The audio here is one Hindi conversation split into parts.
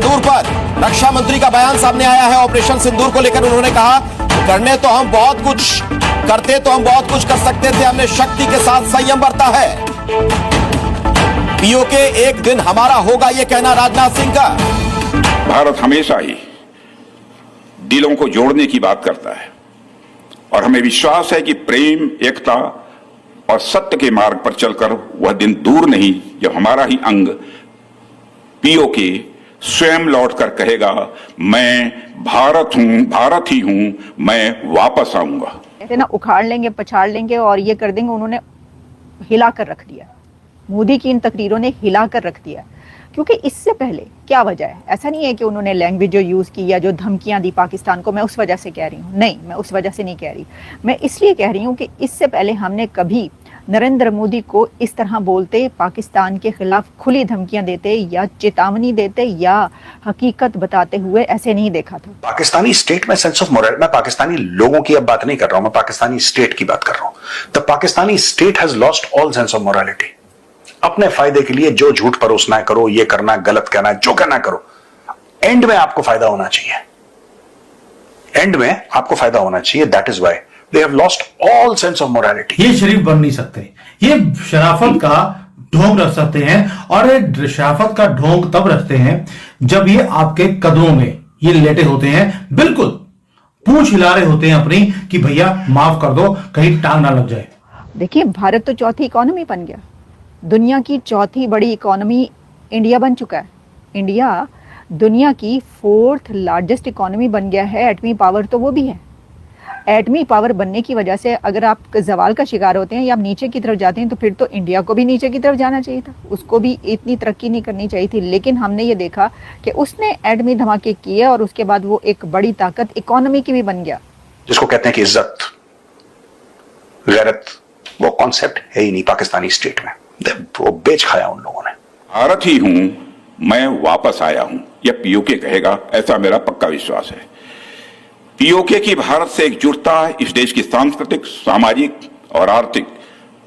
सिंदूर पर रक्षा मंत्री का बयान सामने आया है। ऑपरेशन सिंदूर को लेकर उन्होंने कहा, करते तो हम बहुत कुछ कर सकते थे, हमने शक्ति के साथ संयम बरता है। पीओके एक दिन हमारा होगा, यह कहना राजनाथ सिंह का। भारत हमेशा ही दिलों को जोड़ने की बात करता है और हमें विश्वास है कि प्रेम, एकता और सत्य के मार्ग पर चलकर वह दिन दूर नहीं जब हमारा ही अंग पीओके स्वयं लौटकर कहेगा, मैं भारत हूं, भारत ही हूं, मैं वापस आऊंगा। कहते ना, उखाड़ लेंगे, पछाड़ लेंगे और ये कर देंगे। उन्होंने हिलाकर रख दिया। मोदी की इन तकरीरों ने हिलाकर रख दिया। क्योंकि इससे पहले क्या वजह है? ऐसा नहीं है कि उन्होंने लैंग्वेज जो यूज़ की या जो धमकियां दी पाकिस्तान को, मैं उस वजह से कह रही हूँ। नहीं, मैं उस वजह से नहीं कह रही। मैं इसलिए कह रही हूँ कि इससे पहले हमने कभी नरेंद्र मोदी को इस तरह बोलते, पाकिस्तान के खिलाफ खुली धमकियां देते या चेतावनी देते या हकीकत बताते हुए ऐसे नहीं देखा था। पाकिस्तानी स्टेट में सेंस ऑफ मोरल, मैं पाकिस्तानी लोगों की अब बात नहीं कर रहा हूं, मैं पाकिस्तानी स्टेट की बात कर रहा हूं। The Pakistani state has lost all sense of morality. अपने फायदे के लिए जो झूठ परोसना है करो, ये करना, गलत कहना, जो कहना करो, एंड में आपको फायदा होना चाहिए। एंड में आपको फायदा होना चाहिए। That is why they have lost all sense of morality। ये शरीफ बन नहीं सकते, ये शराफत का ढोंग रख सकते हैं। और ये शराफत का ढोंग तब रखते हैं जब ये आपके कदमों में ये लेटे होते हैं, बिल्कुल पूंछ हिला रहे होते हैं अपनी कि भैया माफ कर दो, कहीं टांग ना लग जाए। देखिए, भारत तो चौथी इकोनॉमी बन गया। दुनिया की चौथी बड़ी इकोनॉमी इंडिया बन चुका है। इंडिया दुनिया की 4th लार्जेस्ट इकोनॉमी बन गया है। एटमी पावर तो वो भी है। एटमी पावर बनने की वजह से अगर आप जवाल का शिकार होते हैं या आप नीचे की तरफ जाते हैं तो फिर तो इंडिया को भी नीचे की तरफ जाना चाहिए था, उसको भी इतनी तरक्की नहीं करनी चाहिए थी। लेकिन हमने ये देखा कि उसने एटमी धमाके किए और उसके बाद वो एक बड़ी ताकत इकोनॉमी की भी बन गया। जिसको कहते हैं कि इज्जत, गैरत, वो कॉन्सेप्ट है ही नहीं पाकिस्तानी स्टेट में। वो बेच खाया उन लोगों ने। भारत ही हूं, मैं वापस आया हूं, यह पीओके कहेगा, ऐसा मेरा पक्का विश्वास है। पीओके की भारत से एकजुटता इस देश की सांस्कृतिक, सामाजिक और आर्थिक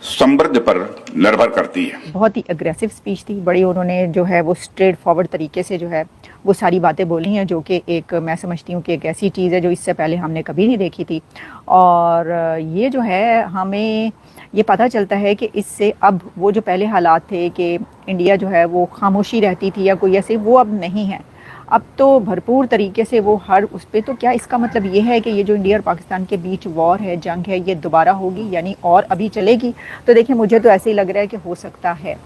समृद्धि पर निर्भर करती है। बहुत ही अग्रेसिव स्पीच थी, बड़ी उन्होंने जो है वो स्ट्रेट फॉरवर्ड तरीके से जो है वो सारी बातें बोली हैं, जो कि एक मैं समझती हूँ कि एक ऐसी चीज़ है जो इससे पहले हमने कभी नहीं देखी थी। और ये जो है हमें ये पता चलता है कि इससे अब वो जो पहले हालात थे कि इंडिया जो है वो खामोशी रहती थी या कोई ऐसे, वो अब नहीं है। अब तो भरपूर तरीके से वो हर उस पर। तो क्या इसका मतलब ये है कि ये जो इंडिया और पाकिस्तान के बीच वॉर है, जंग है, ये दोबारा होगी, यानी और अभी चलेगी? तो देखिए, मुझे तो ऐसे ही लग रहा है कि हो सकता है,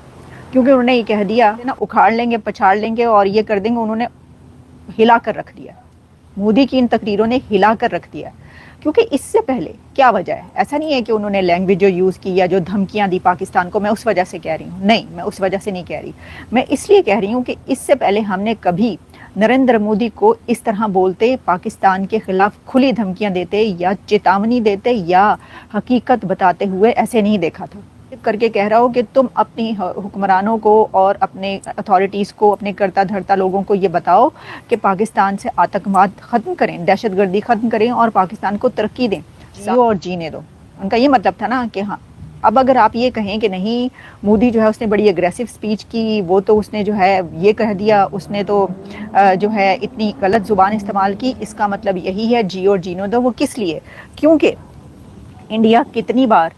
क्योंकि उन्होंने ये कह दिया ना, उखाड़ लेंगे, पछाड़ लेंगे और ये कर देंगे। उन्होंने हिला कर रख दिया। मोदी की इन तकरीरों ने हिला कर रख दिया। क्योंकि इससे पहले क्या वजह है? ऐसा नहीं है कि उन्होंने लैंग्वेज जो यूज़ की या जो धमकियां दी पाकिस्तान को, मैं उस वजह से कह रही हूँ। नहीं, मैं उस वजह से नहीं कह रही। मैं इसलिए कह रही हूँ कि इससे पहले हमने कभी नरेंद्र मोदी को इस तरह बोलते, पाकिस्तान के खिलाफ खुली धमकियां देते या चेतावनी देते या हकीकत बताते हुए ऐसे नहीं देखा था। करके कह रहा हो कि तुम अपनी हुक्मरानों को और अपने अथॉरिटीज़ को, अपने करता धरता लोगों को ये बताओ कि पाकिस्तान से आतंकवाद ख़त्म करें, दहशतगर्दी ख़त्म करें और पाकिस्तान को तरक्की दें, जियो और जीने दो। उनका ये मतलब था ना कि हाँ, अब अगर आप ये कहें कि नहीं, मोदी जो है उसने बड़ी अग्रेसिव स्पीच की, वो तो उसने जो है ये कह दिया, उसने तो जो है इतनी गलत ज़ुबान इस्तेमाल की, इसका मतलब यही है जियो और जीने दो। वो किस लिए? क्योंकि इंडिया कितनी बार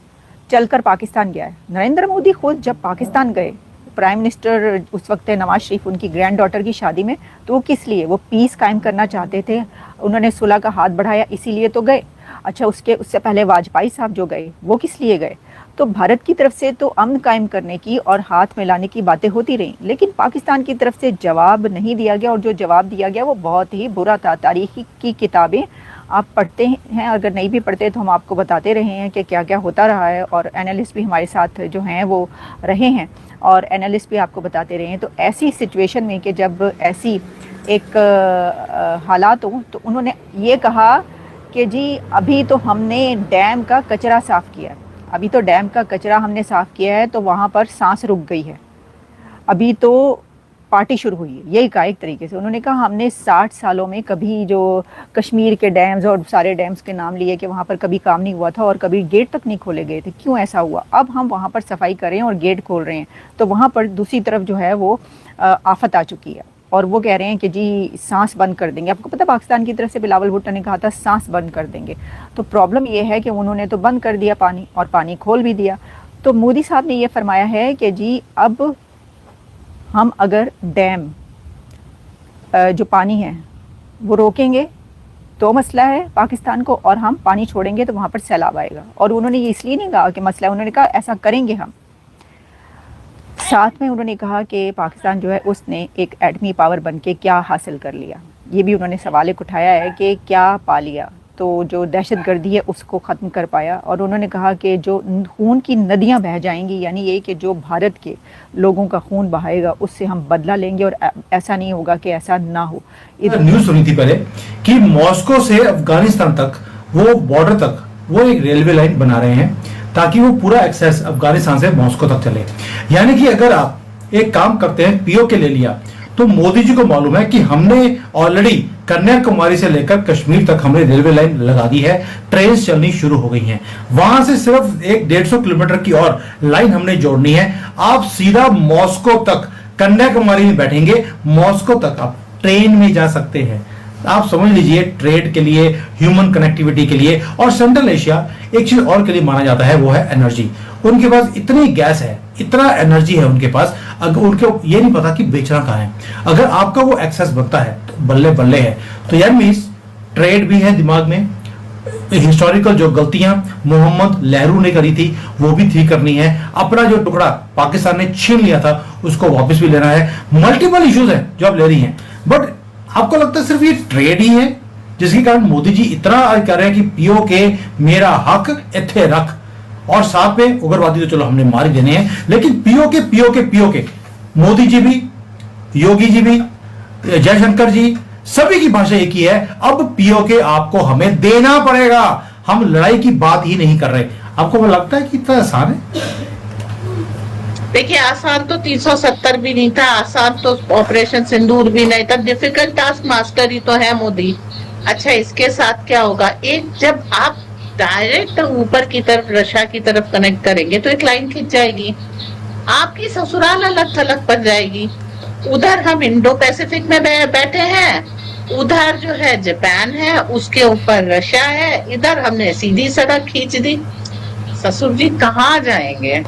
चलकर पाकिस्तान गया है। नरेंद्र मोदी खुद जब पाकिस्तान गए, प्राइम मिनिस्टर उस वक्त नवाज शरीफ, उनकी ग्रैंड डॉटर की शादी में, तो वो किस लिए? वो पीस कायम करना चाहते थे, उन्होंने सुलह का हाथ बढ़ाया, इसीलिए तो गए। अच्छा, उससे पहले वाजपेयी साहब जो गए, वो किस लिए गए? तो भारत की तरफ से तो अमन कायम करने की और हाथ मिलाने की बातें होती रहीं, लेकिन पाकिस्तान की तरफ से जवाब नहीं दिया गया, और जो जवाब दिया गया वो बहुत ही बुरा था। तारीख की किताबें आप पढ़ते हैं, अगर नहीं भी पढ़ते तो हम आपको बताते रहे हैं कि क्या क्या होता रहा है, और एनालिस्ट भी हमारे साथ जो हैं वो रहे हैं और एनालिस्ट भी आपको बताते रहे हैं। तो ऐसी सिचुएशन में कि जब ऐसी एक हालात हो, तो उन्होंने ये कहा कि जी अभी तो हमने डैम का कचरा साफ़ किया, अभी तो डैम का कचरा हमने साफ़ किया है, तो वहाँ पर सांस रुक गई है, अभी तो पार्टी शुरू हुई है। यही कहा एक तरीके से उन्होंने कहा, हमने 60 सालों में कभी जो कश्मीर के डैम्स और सारे डैम्स के नाम लिए कि वहाँ पर कभी काम नहीं हुआ था और कभी गेट तक नहीं खोले गए थे, क्यों ऐसा हुआ? अब हम वहाँ पर सफाई कर रहे हैं और गेट खोल रहे हैं, तो वहाँ पर दूसरी तरफ जो है वो आफत आ चुकी है। और वो कह रहे हैं कि जी सांस बंद कर देंगे। आपको पता है पाकिस्तान की तरफ से बिलावल भुट्टो ने कहा था सांस बंद कर देंगे। तो प्रॉब्लम ये है कि उन्होंने तो बंद कर दिया पानी, और पानी खोल भी दिया। तो मोदी साहब ने ये फरमाया है कि जी अब हम अगर डैम जो पानी है वो रोकेंगे तो मसला है पाकिस्तान को, और हम पानी छोड़ेंगे तो वहाँ पर सैलाब आएगा। और उन्होंने ये इसलिए नहीं कहा कि मसला है, उन्होंने कहा ऐसा करेंगे हम। साथ में उन्होंने कहा कि पाकिस्तान जो है उसने एक एटमी पावर बन के क्या हासिल कर लिया, ये भी उन्होंने सवाल एक उठाया है कि क्या पा लिया। तो जो दहशतगर्दी है उसको ख़त्म कर पाया। और उन्होंने कहा कि जो खून की नदियां बह जाएंगी, यानी ये कि जो भारत के लोगों का खून बहाएगा उससे हम बदला लेंगे, और ऐसा नहीं होगा कि ऐसा ना हो। न्यूज़ सुनी थी पहले कि मॉस्को से अफगानिस्तान तक, वो बॉर्डर तक वो एक रेलवे लाइन बना रहे हैं ताकि वो पूरा एक्सेस अफगानिस्तान से मॉस्को तक चले। यानी कि अगर आप एक काम करते हैं, पीओके ले लिया, तो मोदी जी को मालूम है कि हमने ऑलरेडी कन्याकुमारी से लेकर कश्मीर तक हमने रेलवे लाइन लगा दी है, ट्रेन चलनी शुरू हो गई हैं। वहां से सिर्फ 150 किलोमीटर की और लाइन हमने जोड़नी है। आप सीधा मॉस्को तक, कन्याकुमारी में बैठेंगे, मॉस्को तक आप ट्रेन में जा सकते हैं। आप समझ लीजिए, ट्रेड के लिए, ह्यूमन कनेक्टिविटी के लिए, और सेंट्रल एशिया एक चीज और के लिए माना जाता है, वो है एनर्जी। उनके पास इतनी गैस है, इतना एनर्जी है उनके पास, अगर उनको ये नहीं पता कि बेचना कहाँ है। अगर आपका वो एक्सेस बनता है तो बल्ले बल्ले है। तो यार मीन्स ट्रेड भी है दिमाग में, हिस्टोरिकल जो गलतियां मोहम्मद नेहरू ने करी थी वो भी ठीक करनी है, अपना जो टुकड़ा पाकिस्तान ने छीन लिया था उसको वापस भी लेना है। मल्टीपल इश्यूज है जो आप ले रही हैं, बट आपको लगता है सिर्फ ये ट्रेड ही है जिसके कारण मोदी जी इतना कह रहे हैं कि पीओके मेरा हक इत्थे रख, और साथ में उग्रवादी तो चलो हमने मार ही देने हैं, लेकिन PoK PoK PoK, Modi ji भी, योगी जी भी, जयशंकर जी, सभी की भाषा एक ही है, अब पीओके आपको हमें देना पड़ेगा। हम लड़ाई की बात ही नहीं कर रहे। आपको लगता है कि इतना आसान है? देखिए, आसान तो 370 भी नहीं था, आसान तो ऑपरेशन सिंदूर भी नहीं था। डिफिकल्ट टास्क मास्टर ही तो है मोदी। अच्छा, इसके साथ क्या होगा, एक जब आप डायरेक्ट ऊपर की तरफ रशिया की तरफ कनेक्ट करेंगे तो एक लाइन खिंच जाएगी, आपकी ससुराल अलग थलग पड़ जाएगी। उधर हम इंडो पैसिफिक में बैठे हैं, उधर जो है जापान है, उसके ऊपर रशिया है, इधर हमने सीधी सड़क खींच दी। ससुर जी कहाँ जाएंगे?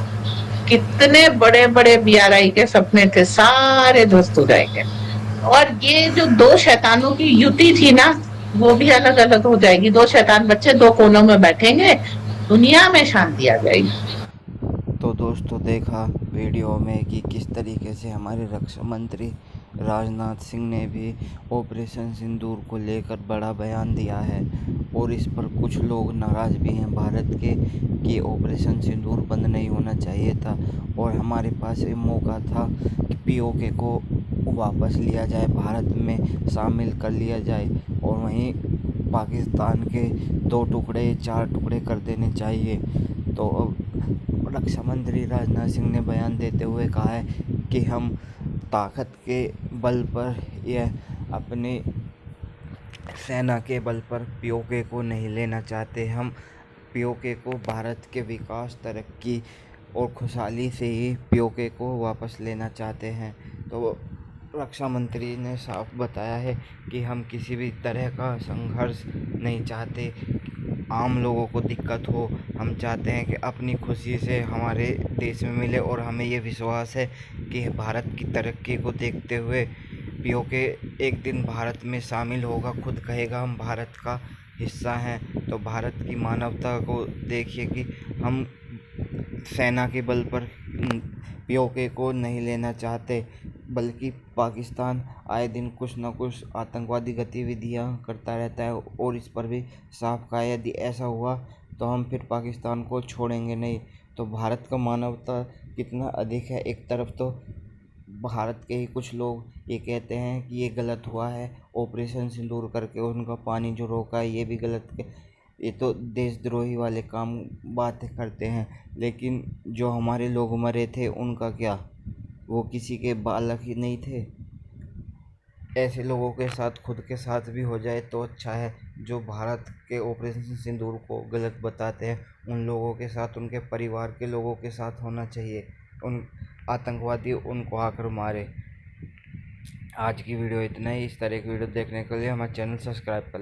कितने बड़े बड़े बीआरआई के सपने थे, सारे ध्वस्त हो जाएंगे। और ये जो दो शैतानों की युति थी ना, वो भी अलग अलग हो जाएगी। दो शैतान बच्चे दो कोनों में बैठेंगे, दुनिया में शांति आ जाएगी। तो दोस्तों, देखा वीडियो में कि किस तरीके से हमारे रक्षा मंत्री राजनाथ सिंह ने भी ऑपरेशन सिंदूर को लेकर बड़ा बयान दिया है, और इस पर कुछ लोग नाराज़ भी हैं भारत के कि ऑपरेशन सिंदूर बंद नहीं होना चाहिए था, और हमारे पास ये मौका था कि पीओके को वापस लिया जाए, भारत में शामिल कर लिया जाए, और वहीं पाकिस्तान के 2 टुकड़े 4 टुकड़े कर देने चाहिए। तो अब रक्षा मंत्री राजनाथ सिंह ने बयान देते हुए कहा है कि हम ताकत के बल पर या अपने सेना के बल पर पीओके को नहीं लेना चाहते। हम पीओके को भारत के विकास, तरक्की और खुशहाली से ही पीओके को वापस लेना चाहते हैं। तो रक्षा मंत्री ने साफ बताया है कि हम किसी भी तरह का संघर्ष नहीं चाहते, आम लोगों को दिक्कत हो। हम चाहते हैं कि अपनी खुशी से हमारे देश में मिले, और हमें ये विश्वास है कि भारत की तरक्की को देखते हुए पीओके एक दिन भारत में शामिल होगा, खुद कहेगा हम भारत का हिस्सा हैं। तो भारत की मानवता को देखिए कि हम सेना के बल पर पीओके को नहीं लेना चाहते, बल्कि पाकिस्तान आए दिन कुछ न कुछ आतंकवादी गतिविधियां करता रहता है, और इस पर भी साफ कहा यदि ऐसा हुआ तो हम फिर पाकिस्तान को छोड़ेंगे नहीं। तो भारत का मानवता कितना अधिक है। एक तरफ तो भारत के ही कुछ लोग ये कहते हैं कि ये गलत हुआ है, ऑपरेशन सिंदूर करके उनका पानी जो रोका है ये भी गलत है, ये तो देशद्रोही वाले काम बातें करते हैं। लेकिन जो हमारे लोग मरे थे उनका क्या, वो किसी के बालक ही नहीं थे? ऐसे लोगों के साथ खुद के साथ भी हो जाए तो अच्छा है। जो भारत के ऑपरेशन सिंदूर को गलत बताते हैं उन लोगों के साथ, उनके परिवार के लोगों के साथ होना चाहिए। उन आतंकवादी उनको आकर मारे। आज की वीडियो इतना ही। इस तरह की वीडियो देखने के लिए हमारे चैनल सब्सक्राइब कर लें।